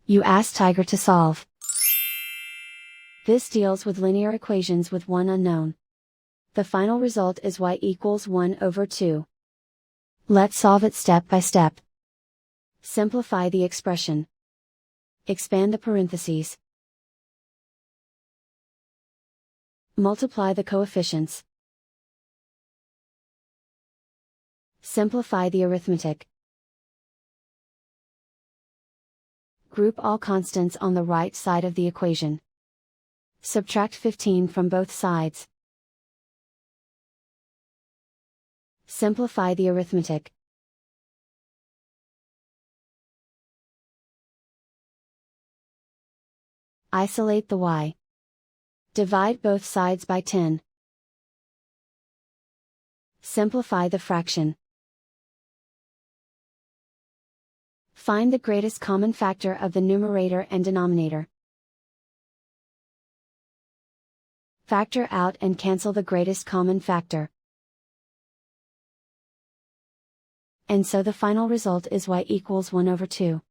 You ask Tiger to solve. This deals with linear equations with one unknown. The final result is y equals 1 over 2. Let's solve it step by step. Simplify the expression. Expand the parentheses. Multiply the coefficients. Simplify the arithmetic. Group all constants on the right side of the equation. Subtract 15 from both sides. Simplify the arithmetic. Isolate the y. Divide both sides by 10. Simplify the fraction. Find the greatest common factor of the numerator and denominator. Factor out and cancel the greatest common factor. And so the final result is y equals 1 over 2.